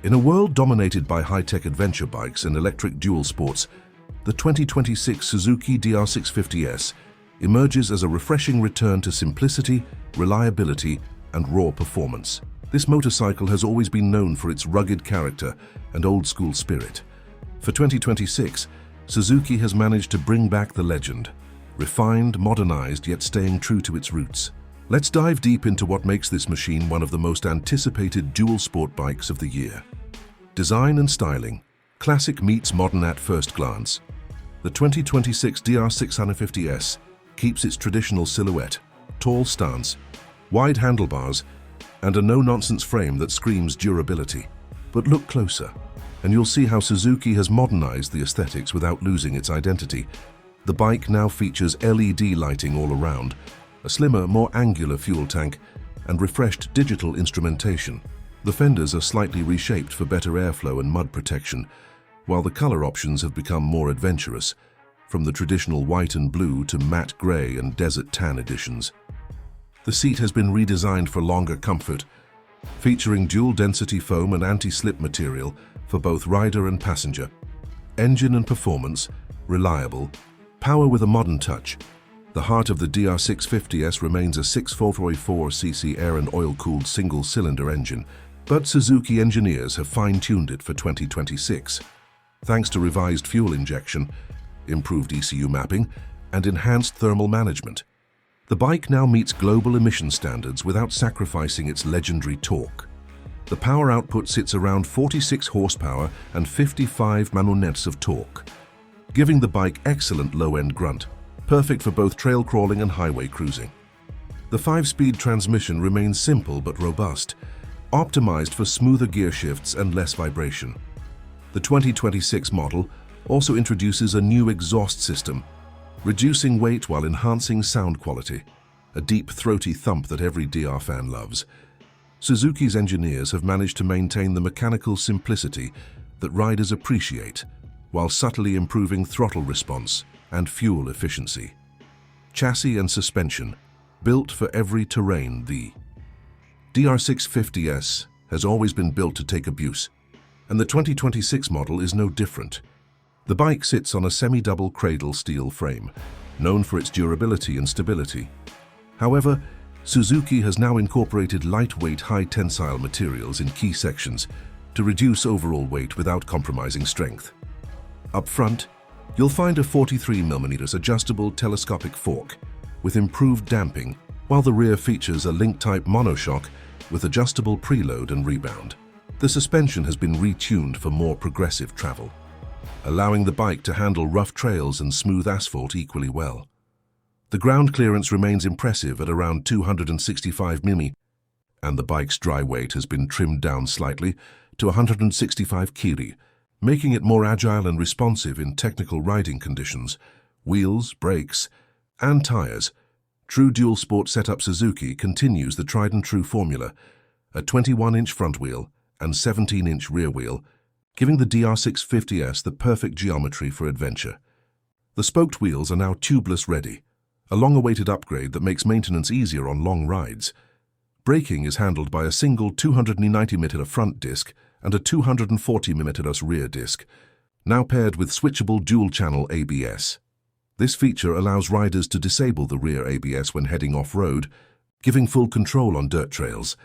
In a world dominated by high-tech adventure bikes and electric dual sports, the 2026 Suzuki DR650S emerges as a refreshing return to simplicity, reliability, and raw performance. This motorcycle has always been known for its rugged character and old-school spirit. For 2026, Suzuki has managed to bring back the legend, refined, modernized, yet staying true to its roots. Let's dive deep into what makes this machine one of the most anticipated dual sport bikes of the year. Design and styling. Classic meets modern at first glance. The 2026 DR650S keeps its traditional silhouette, tall stance, wide handlebars, and a no-nonsense frame that screams durability. But look closer, and you'll see how Suzuki has modernized the aesthetics without losing its identity. The bike now features LED lighting all around, a slimmer, more angular fuel tank, and refreshed digital instrumentation. The fenders are slightly reshaped for better airflow and mud protection, while the color options have become more adventurous, from the traditional white and blue to matte gray and desert tan editions. The seat has been redesigned for longer comfort, featuring dual-density foam and anti-slip material for both rider and passenger. Engine and performance, reliable, power with a modern touch. The heart of the DR650S remains a 644cc air and oil-cooled single-cylinder engine, but Suzuki engineers have fine-tuned it for 2026. Thanks to revised fuel injection, improved ECU mapping, and enhanced thermal management, the bike now meets global emission standards without sacrificing its legendary torque. The power output sits around 46 horsepower and 55 newtons of torque, giving the bike excellent low-end grunt, perfect for both trail crawling and highway cruising. The 5-speed transmission remains simple but robust, optimized for smoother gear shifts and less vibration. The 2026 model also introduces a new exhaust system, reducing weight while enhancing sound quality, a deep, throaty thump that every DR fan loves. Suzuki's engineers have managed to maintain the mechanical simplicity that riders appreciate, while subtly improving throttle response and fuel efficiency. Chassis and suspension, built for every terrain. The DR650S has always been built to take abuse, and the 2026 model is no different. The bike sits on a semi-double cradle steel frame, known for its durability and stability. However, Suzuki has now incorporated lightweight, high-tensile materials in key sections to reduce overall weight without compromising strength. Up front, you'll find a 43mm adjustable telescopic fork with improved damping, while the rear features a link-type monoshock with adjustable preload and rebound. The suspension has been retuned for more progressive travel, allowing the bike to handle rough trails and smooth asphalt equally well. The ground clearance remains impressive at around 265 mm, and the bike's dry weight has been trimmed down slightly to 165 kg, making it more agile and responsive in technical riding conditions. Wheels, brakes, and tires. True dual sport setup Suzuki continues the tried-and-true formula, a 21-inch front wheel and 17-inch rear wheel, giving the DR650S the perfect geometry for adventure. The spoked wheels are now tubeless ready, a long-awaited upgrade that makes maintenance easier on long rides. Braking is handled by a single 290mm front disc and a 240mm rear disc, now paired with switchable dual-channel ABS. This feature allows riders to disable the rear ABS when heading off-road, giving full control on dirt trails.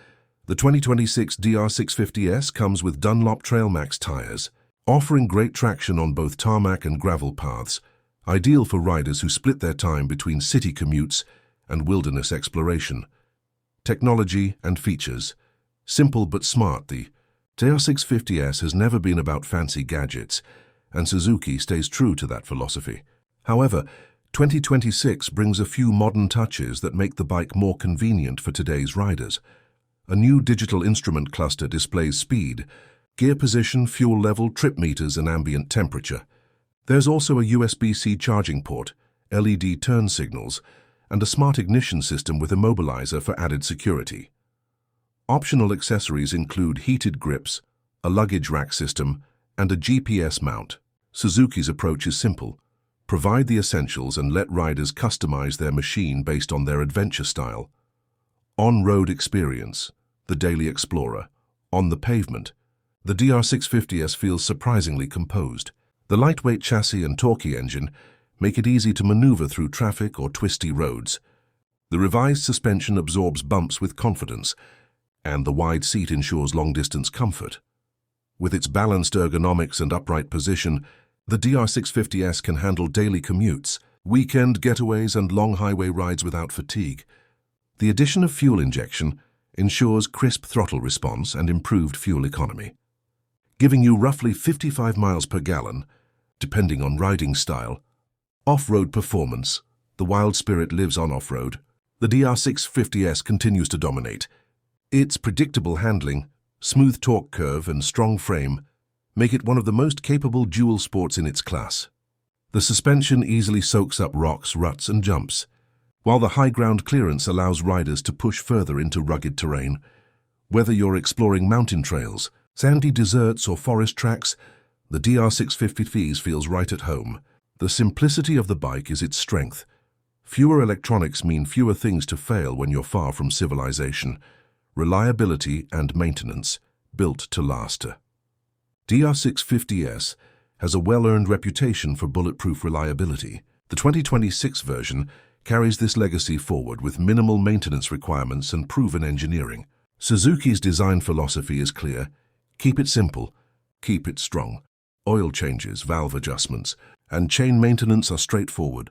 The 2026 DR650S comes with Dunlop TrailMax tires, offering great traction on both tarmac and gravel paths, ideal for riders who split their time between city commutes and wilderness exploration. Technology and features. Simple but smart, the DR650S has never been about fancy gadgets, and Suzuki stays true to that philosophy. However, 2026 brings a few modern touches that make the bike more convenient for today's riders. A new digital instrument cluster displays speed, gear position, fuel level, trip meters, and ambient temperature. There's also a USB-C charging port, LED turn signals, and a smart ignition system with immobilizer for added security. Optional accessories include heated grips, a luggage rack system, and a GPS mount. Suzuki's approach is simple. Provide the essentials and let riders customize their machine based on their adventure style. On-road experience, the daily explorer. On the pavement, The DR650S feels surprisingly composed. The lightweight chassis and torquey engine make it easy to maneuver through traffic or twisty roads. The revised suspension absorbs bumps with confidence, and the wide seat ensures long-distance comfort. With its balanced ergonomics and upright position, the DR650S can handle daily commutes, weekend getaways, and long highway rides without fatigue. The addition of fuel injection ensures crisp throttle response and improved fuel economy, giving you roughly 55 miles per gallon, depending on riding style. Off-road performance. The wild spirit lives on off-road. The DR650S continues to dominate. Its predictable handling, smooth torque curve, and strong frame make it one of the most capable dual sports in its class. The suspension easily soaks up rocks, ruts, and jumps, while the high ground clearance allows riders to push further into rugged terrain. Whether you're exploring mountain trails, sandy deserts, or forest tracks, the DR650S feels right at home. The simplicity of the bike is its strength. Fewer electronics mean fewer things to fail when you're far from civilization. Reliability and maintenance, built to last. DR650S has a well-earned reputation for bulletproof reliability. The 2026 version carries this legacy forward with minimal maintenance requirements and proven engineering. Suzuki's design philosophy is clear: keep it simple, keep it strong. Oil changes, valve adjustments, and chain maintenance are straightforward,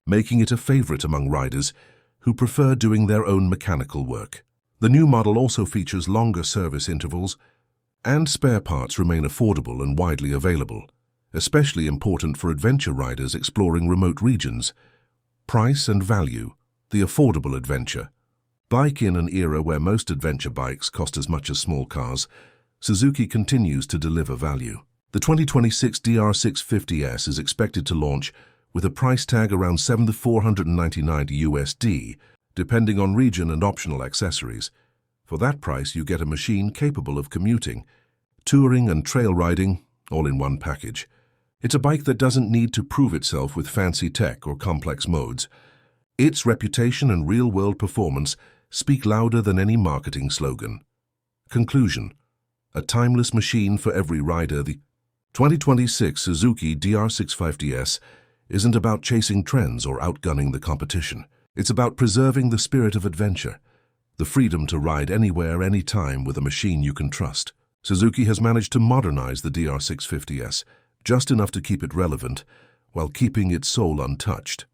making it a favorite among riders who prefer doing their own mechanical work. The new model also features longer service intervals, and spare parts remain affordable and widely available, especially important for adventure riders exploring remote regions. Price and value. The affordable adventure. Bike in an era where most adventure bikes cost as much as small cars, Suzuki continues to deliver value. The 2026 DR650S is expected to launch with a price tag around $7,499 USD, depending on region and optional accessories. For that price, you get a machine capable of commuting, touring, and trail riding, all in one package. It's a bike that doesn't need to prove itself with fancy tech or complex modes. Its reputation and real-world performance speak louder than any marketing slogan. Conclusion. A timeless machine for every rider. The 2026 Suzuki DR650S isn't about chasing trends or outgunning the competition. It's about preserving the spirit of adventure, the freedom to ride anywhere, anytime with a machine you can trust. Suzuki has managed to modernize the DR650S, just enough to keep it relevant, while keeping its soul untouched.